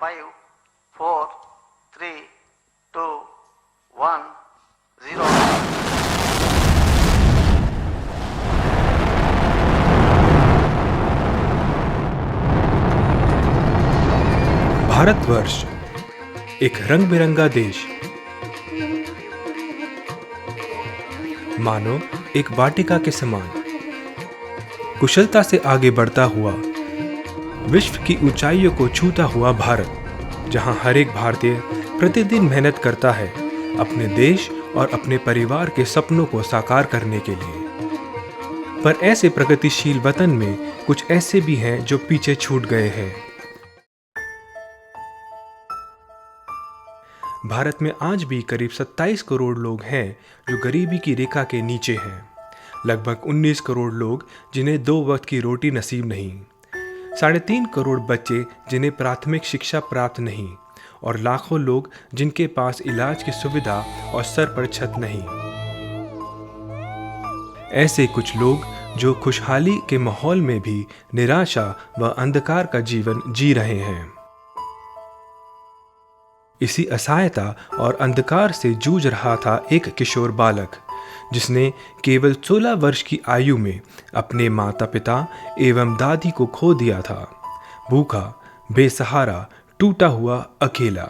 5, 4, 3, 2, 1, 0. भारतवर्ष एक रंग बिरंगा देश, मानो एक वाटिका के समान, कुशलता से आगे बढ़ता हुआ, विश्व की ऊंचाइयों को छूता हुआ भारत, जहां हर एक भारतीय प्रतिदिन मेहनत करता है अपने देश और अपने परिवार के सपनों को साकार करने के लिए। पर ऐसे प्रगतिशील वतन में कुछ ऐसे भी हैं जो पीछे छूट गए हैं। भारत में आज भी करीब 27 करोड़ लोग हैं जो गरीबी की रेखा के नीचे हैं। लगभग 19 करोड़ लोग जिन्हें 2 वक्त की रोटी नसीब नहीं, 3.5 करोड़ बच्चे जिन्हें प्राथमिक शिक्षा प्राप्त नहीं, और लाखों लोग जिनके पास इलाज की सुविधा और सर पर छत नहीं। ऐसे कुछ लोग जो खुशहाली के माहौल में भी निराशा व अंधकार का जीवन जी रहे हैं। इसी असहायता और अंधकार से जूझ रहा था एक किशोर बालक, जिसने केवल 16 वर्ष की आयु में अपने माता पिता एवं दादी को खो दिया था। भूखा, बेसहारा, टूटा हुआ, अकेला,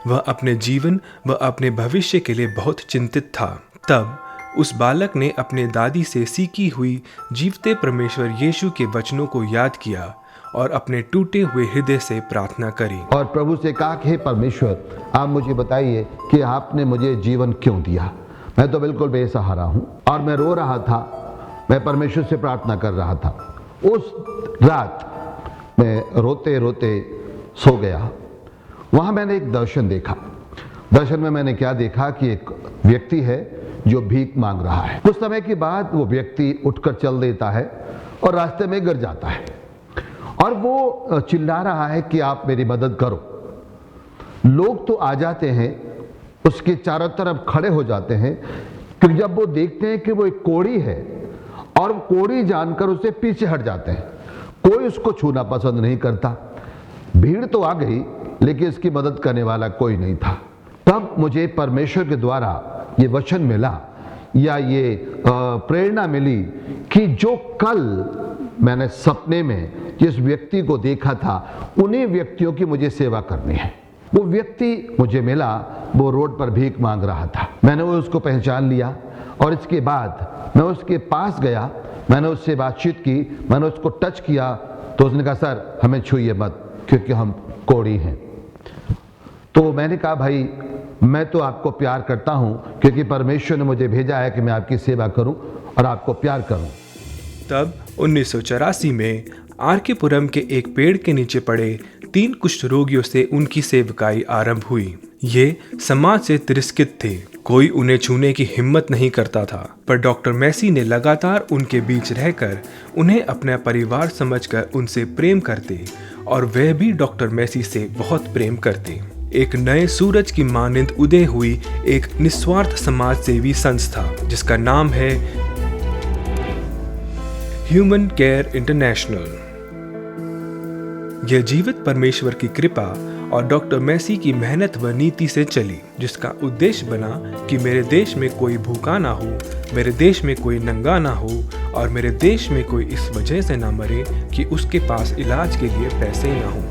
वह अपने जीवन व अपने भविष्य के लिए बहुत चिंतित था। तब उस बालक ने अपने दादी से सीखी हुई जीवते परमेश्वर यीशु के वचनों को याद किया और अपने टूटे हुए हृदय से प्रार्थना करी और प्रभु से कहा कि हे परमेश्वर, आप मुझे बताइए कि आपने मुझे जीवन क्यों दिया। मैं तो बिल्कुल बेसहारा हूँ और मैं रो रहा था, मैं परमेश्वर से प्रार्थना कर रहा था। उस रात मैं रोते रोते सो गया। वहाँ मैंने एक दर्शन देखा। दर्शन में मैंने क्या देखा कि एक व्यक्ति है जो भीख मांग रहा है। कुछ समय के बाद वो व्यक्ति उठकर चल देता है और रास्ते में गिर जाता है और वो चिल्ला रहा है कि आप मेरी मदद करो। लोग तो आ जाते हैं, उसके चारों तरफ खड़े हो जाते हैं, क्योंकि जब वो देखते हैं कि वो एक कोढ़ी है और कोढ़ी जानकर उससे पीछे हट जाते हैं। कोई उसको छूना पसंद नहीं करता। भीड़ तो आ गई लेकिन इसकी मदद करने वाला कोई नहीं था। तब मुझे परमेश्वर के द्वारा ये वचन मिला या ये प्रेरणा मिली कि जो कल मैंने सपने में जिस व्यक्ति को देखा था, उन्हीं व्यक्तियों की मुझे सेवा करनी है। वो व्यक्ति मुझे मिला, वो रोड पर भीख मांग रहा था। मैंने उसको पहचान लिया और इसके बाद मैं उसके पास गया, मैंने उससे बातचीत की, मैंने उसको टच किया तो उसने कहा, सर हमें छूइए मत क्योंकि हम कोढ़ी हैं। तो मैंने कहा, भाई मैं तो आपको प्यार करता हूँ क्योंकि परमेश्वर ने मुझे भेजा है कि मैं आपकी सेवा करूँ और आपको प्यार करूँ। तब 1984 में आरकेपुरम के एक पेड़ के नीचे पड़े 3 कुष्ठ रोगियों से उनकी सेवकाई आरंभ हुई। ये समाज से तिरस्कृत थे, कोई उन्हें छूने की हिम्मत नहीं करता था, पर डॉक्टर मैसी ने लगातार उनके बीच रहकर उन्हें अपना परिवार समझकर उनसे प्रेम करते और वह भी डॉक्टर मैसी से बहुत प्रेम करते। एक नए सूरज की मानिंद उदय हुई एक निस्वार्थ समाज सेवी संस्था जिसका नाम है ह्यूमन केयर इंटरनेशनल। यह जीवित परमेश्वर की कृपा और डॉक्टर मैसी की मेहनत व नीति से चली, जिसका उद्देश्य बना कि मेरे देश में कोई भूखा ना हो, मेरे देश में कोई नंगा ना हो और मेरे देश में कोई इस वजह से ना मरे कि उसके पास इलाज के लिए पैसे ना हो।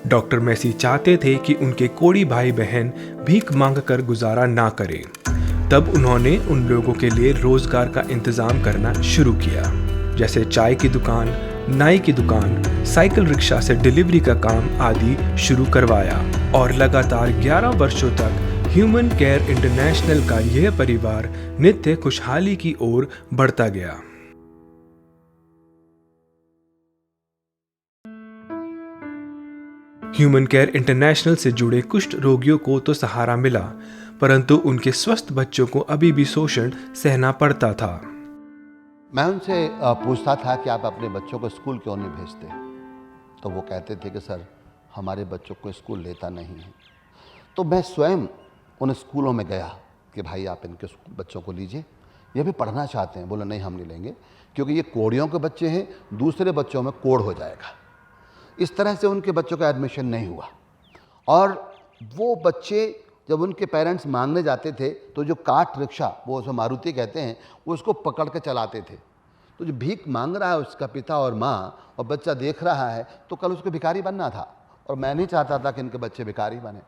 डॉक्टर मैसी चाहते थे कि उनके कोढ़ी भाई बहन भीख मांगकर गुजारा ना करें। तब उन्होंने उन लोगों के लिए रोजगार का इंतजाम करना शुरू किया, जैसे चाय की दुकान, नाई की दुकान, साइकिल रिक्शा से डिलीवरी का काम आदि शुरू करवाया और लगातार 11 वर्षों तक ह्यूमन केयर इंटरनेशनल का यह परिवार नित्य खुशहाली की ओर बढ़ता गया। ह्यूमन केयर इंटरनेशनल से जुड़े कुष्ठ रोगियों को तो सहारा मिला, परंतु उनके स्वस्थ बच्चों को अभी भी शोषण सहना पड़ता था। मैं उनसे पूछता था कि आप अपने बच्चों को स्कूल क्यों नहीं भेजते। तो वो कहते थे कि सर हमारे बच्चों को स्कूल लेता नहीं है। तो मैं स्वयं उन स्कूलों में गया कि भाई आप इनके बच्चों को लीजिए, ये भी पढ़ना चाहते हैं। बोला नहीं हम नहीं लेंगे, क्योंकि ये कोड़ियों के बच्चे हैं, दूसरे बच्चों में कोड़ हो जाएगा। इस तरह से उनके बच्चों का एडमिशन नहीं हुआ। और वो बच्चे जब उनके पेरेंट्स मांगने जाते थे तो जो कार्ट रिक्शा, वो जो मारुति कहते हैं, वो उसको पकड़ के चलाते थे। तो जो भीख मांग रहा है उसका पिता और माँ और बच्चा देख रहा है, तो कल उसको भिखारी बनना था। और मैं नहीं चाहता था कि इनके बच्चे भिखारी बने।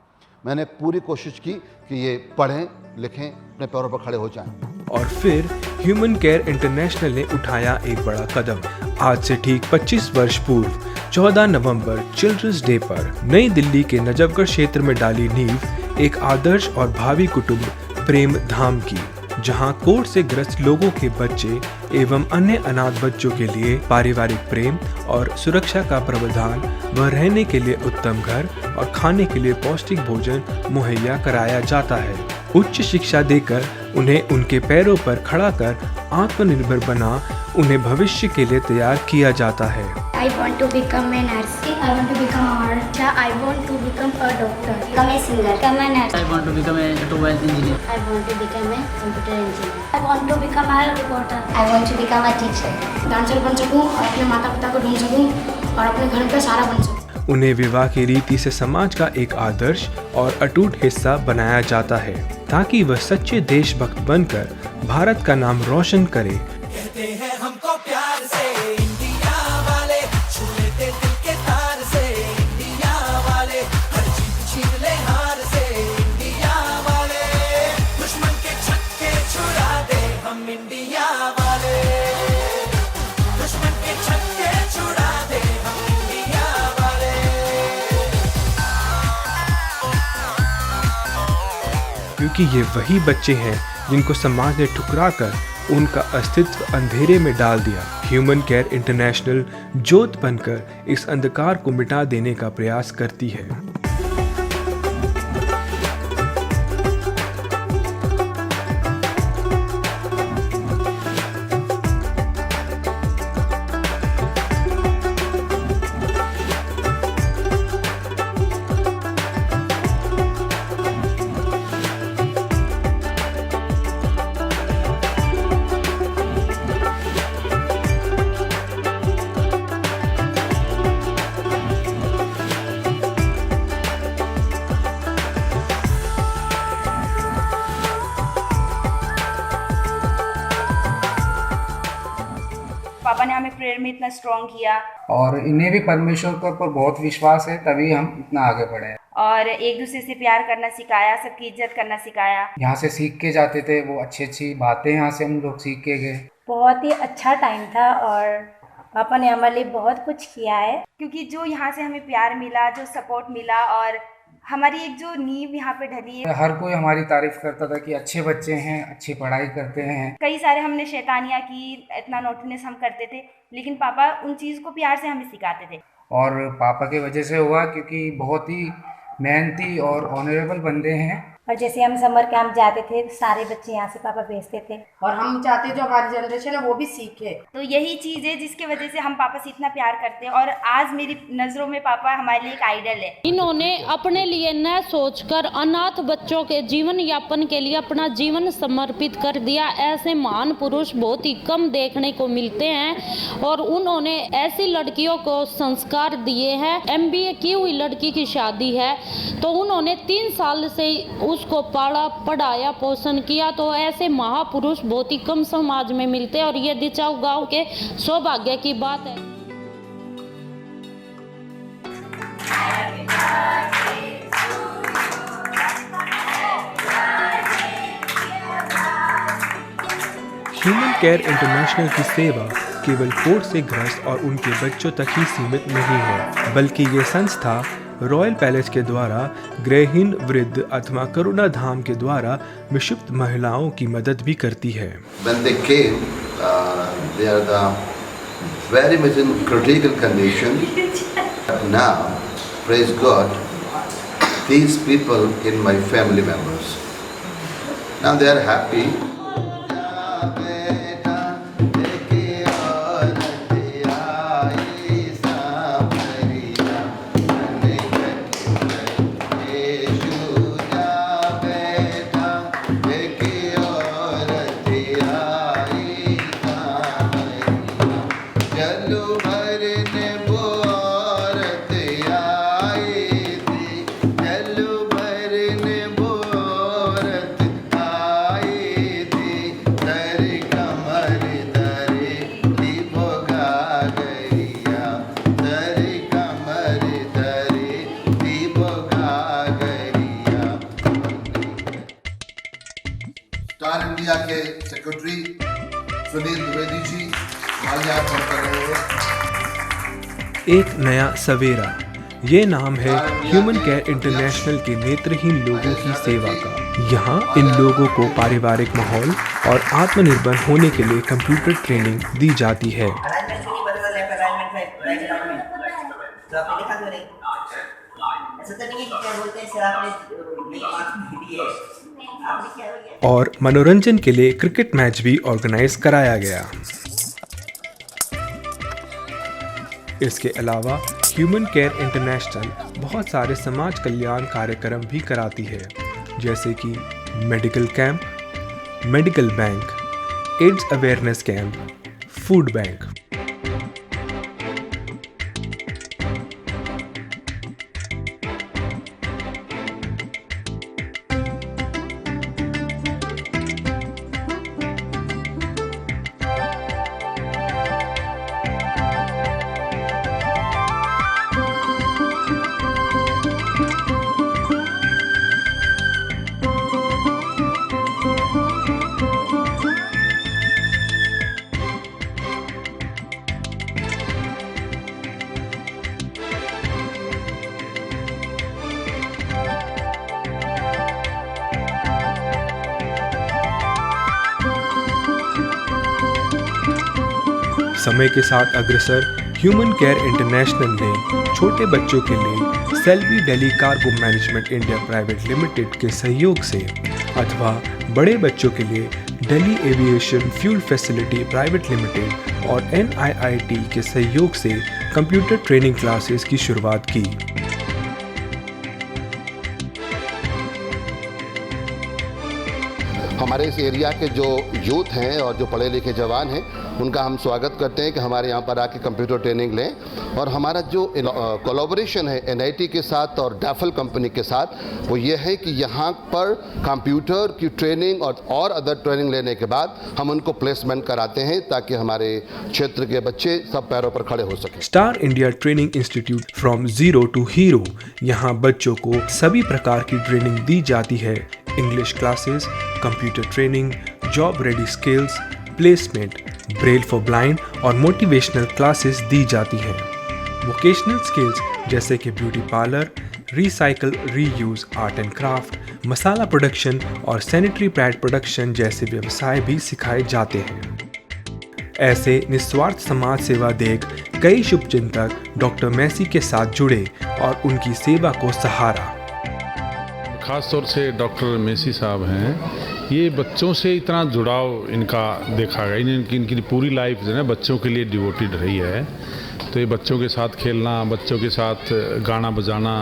मैंने पूरी कोशिश की कि ये पढ़ें लिखें, अपने पैरों पर खड़े हो जाएं। और फिर ह्यूमन केयर इंटरनेशनल ने उठाया एक बड़ा कदम। आज से ठीक 25 वर्ष पूर्व 14 नवंबर चिल्ड्रंस डे पर नई दिल्ली के नजफगढ़ क्षेत्र में डाली नींव एक आदर्श और भावी कुटुंब प्रेम धाम की, जहां कोढ़ से ग्रस्त लोगों के बच्चे एवं अन्य अनाथ बच्चों के लिए पारिवारिक प्रेम और सुरक्षा का प्रावधान व रहने के लिए उत्तम घर और खाने के लिए पौष्टिक भोजन मुहैया कराया जाता है। उच्च शिक्षा देकर उन्हें उनके पैरों पर खड़ा कर आत्मनिर्भर बना उन्हें भविष्य के लिए तैयार किया जाता है। I want to become a nurse. I want to become a artist. I want to become a doctor. Become a singer. Become a nurse. I want to become a automobile engineer. I want to become a computer engineer. I want to become a reporter. I want to become a teacher. Dancer बन सकूं और अपने माता पिता को ढूंढ सकूं और अपने घर का सहारा बन सकूं। उन्हें विवाह की रीति से समाज का एक आदर्श और अटूट हिस्सा बनाया जाता है, ताकि वह सच्चे देशभक्त बनकर भारत का नाम रोशन करे। कहते हैं हमको प्यार से इंडिया वाले, छू लेते दिल के तार से इंडिया वाले, हर जीत छीन ले हार से इंडिया वाले, दुश्मन के छक्के छुड़ा दे हम इंडिया वाले, दुश्मन के छक्के छुड़ा दे हम इंडिया वाले। क्योंकि ये वही बच्चे हैं जिनको समाज ने ठुकरा कर उनका अस्तित्व अंधेरे में डाल दिया। ह्यूमन केयर इंटरनेशनल ज्योत बनकर इस अंधकार को मिटा देने का प्रयास करती है। पापा ने हमें प्रेयर में इतना स्ट्रॉन्ग किया और इन्हें भी परमेश्वर के ऊपर बहुत विश्वास है, तभी हम इतना आगे बढ़े हैं। और एक दूसरे से प्यार करना सिखाया, सबकी इज्जत करना सिखाया। यहाँ से सीख के जाते थे, वो अच्छी बातें यहाँ से हम लोग सीख के गए। बहुत ही अच्छा टाइम था और पापा ने हमारे लिए बहुत कुछ किया है। क्योंकि जो यहाँ से हमें प्यार मिला, जो सपोर्ट मिला और हमारी एक जो नींव यहाँ पे ढली है। हर कोई हमारी तारीफ करता था कि अच्छे बच्चे हैं, अच्छी पढ़ाई करते हैं। कई सारे हमने शैतानियाँ की, इतना नोटनेस हम करते थे, लेकिन पापा उन चीज़ को प्यार से हमें सिखाते थे। और पापा की वजह से हुआ, क्योंकि बहुत ही मेहनती और ऑनरेबल बंदे हैं। और जैसे हम समर कैंप जाते थे, सारे बच्चे यहाँ से पापा भेजते थे और हम चाहते जो हमारी जनरेशन है वो भी सीखे। तो यही चीज़ है जिसकी वजह से हम पापा से इतना प्यार करते हैं और आज मेरी नज़रों में पापा हमारे लिए एक आइडल है। इन्होंने अपने लिए न सोचकर अनाथ बच्चों के जीवन यापन के लिए अपना जीवन समर्पित कर दिया। ऐसे महान पुरुष बहुत ही कम देखने को मिलते हैं और उन्होंने ऐसी लड़कियों को संस्कार दिए हैं। MBA की हुई लड़की की शादी है तो उन्होंने 3 साल से उसको पाला, पढ़ाया, पोषण किया। तो ऐसे महापुरुष बहुत ही कम समाज में मिलते हैं और ये दिचाऊ गांव के सौभाग्य की बात है। ह्यूमन केयर इंटरनेशनल की सेवा केवल कोढ़ से ग्रस्त और उनके बच्चों तक ही सीमित नहीं है, बल्कि ये संस्था रॉयल पैलेस के द्वारा गृहहीन, वृद्ध अथवा करुणा धाम के द्वारा विक्षिप्त महिलाओं की मदद भी करती है। When they came, they are the very much in critical condition. But now, praise God, these people in my family members. Now they are happy. दरे कमरे दरे दीप गागरिया। स्टार इंडिया के सेक्रेटरी सुनील द्विवेदी जी, माल्यार्पण कर रहे हैं। एक नया सवेरा, ये नाम है ह्यूमन केयर इंटरनेशनल के नेत्रहीन लोगों की सेवा का। यहाँ इन लोगों को पारिवारिक माहौल और आत्मनिर्भर होने के लिए कंप्यूटर ट्रेनिंग दी जाती है। और मनोरंजन के लिए क्रिकेट मैच भी ऑर्गेनाइज कराया गया। इसके अलावा ह्यूमन केयर इंटरनेशनल बहुत सारे समाज कल्याण कार्यक्रम भी कराती है, जैसे कि medical camp, medical bank, AIDS awareness camp, food bank. समय के साथ अग्रसर ह्यूमन केयर इंटरनेशनल ने छोटे बच्चों के लिए Celebi Delhi cargo management India private limited के सहयोग से अथवा बड़े बच्चों के लिए Delhi aviation fuel facility private limited और NIIT के सहयोग से कंप्यूटर ट्रेनिंग क्लासेस की शुरुआत की। हमारे इस एरिया के जो यूथ हैं और जो पढ़े लिखे जवान हैं, उनका हम स्वागत करते हैं कि हमारे यहाँ पर आके कंप्यूटर ट्रेनिंग लें। और हमारा जो कोलैबोरेशन है NIT के साथ और डैफल कंपनी के साथ, वो ये है कि यहाँ पर कंप्यूटर की ट्रेनिंग और अदर ट्रेनिंग लेने के बाद हम उनको प्लेसमेंट कराते हैं, ताकि हमारे क्षेत्र के बच्चे सब पैरों पर खड़े हो सकें। Star India training institute from zero to hero, यहाँ बच्चों को सभी प्रकार की ट्रेनिंग दी जाती है। English classes, computer training, job ready skills, placement, Braille for blind और मोटिवेशनल क्लासेस दी जाती हैं। वोकेशनल स्किल्स जैसे कि beauty parlour, recycle reuse, art and craft, masala production और सैनिटरी पैड प्रोडक्शन जैसे व्यवसाय भी सिखाए जाते हैं। ऐसे निस्वार्थ समाज सेवा देख कई शुभचिंतक डॉक्टर मैसी के साथ जुड़े और उनकी सेवा को सहारा। ख़ास तौर से डॉक्टर मेसी साहब हैं, ये बच्चों से इतना जुड़ाव इनका देखा गया। इनकी पूरी लाइफ जो है बच्चों के लिए डिवोटेड रही है। तो ये बच्चों के साथ खेलना, बच्चों के साथ गाना बजाना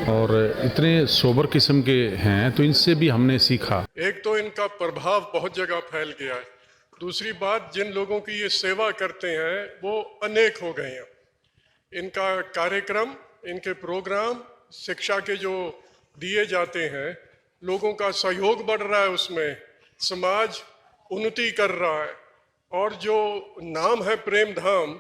और इतने सोबर किस्म के हैं, तो इनसे भी हमने सीखा। एक तो इनका प्रभाव बहुत जगह फैल गया है, दूसरी बात जिन लोगों की ये सेवा करते हैं वो अनेक हो गए हैं। इनका कार्यक्रम, इनके प्रोग्राम, शिक्षा के जो दिए जाते हैं, लोगों का सहयोग बढ़ रहा है, उसमें समाज उन्नति कर रहा है। और जो नाम है प्रेम धाम,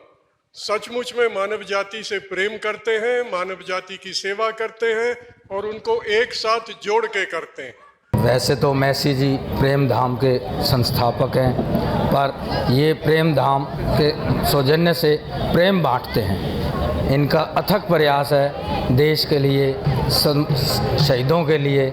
सचमुच में मानव जाति से प्रेम करते हैं, मानव जाति की सेवा करते हैं और उनको एक साथ जोड़ के करते हैं। वैसे तो मैसी जी प्रेम धाम के संस्थापक हैं, पर ये प्रेम धाम के सौजन्य से प्रेम बांटते हैं। इनका अथक प्रयास है देश के लिए, शहीदों के लिए,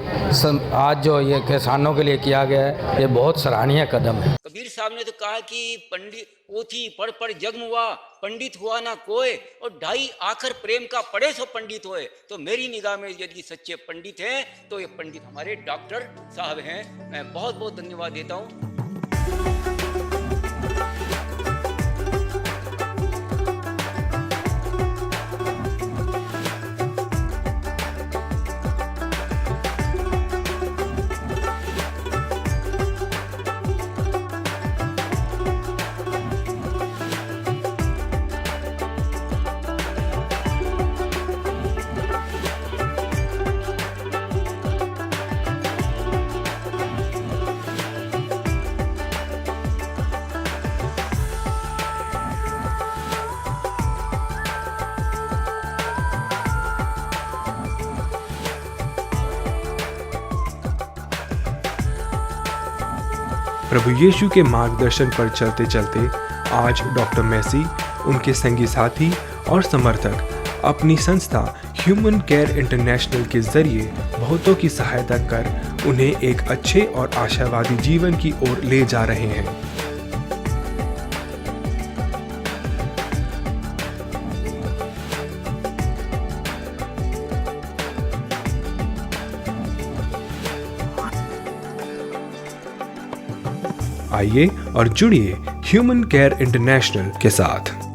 आज जो ये किसानों के लिए किया गया है, ये बहुत सराहनीय कदम है। कबीर साहब ने तो कहा कि पंडित पोथी पढ़ पढ़ जग हुआ, पंडित हुआ ना कोई, और ढाई आखर प्रेम का पढ़े सो पंडित होए। तो मेरी निगाह में यदि सच्चे पंडित हैं तो ये पंडित हमारे डॉक्टर साहब हैं। मैं बहुत बहुत धन्यवाद देता हूँ। प्रभु यीशु के मार्गदर्शन पर चलते चलते आज डॉक्टर मेसी, उनके संगी साथी और समर्थक अपनी संस्था ह्यूमन केयर इंटरनेशनल के जरिए बहुतों की सहायता कर उन्हें एक अच्छे और आशावादी जीवन की ओर ले जा रहे हैं। आइए और जुड़िए ह्यूमन केयर इंटरनेशनल के साथ।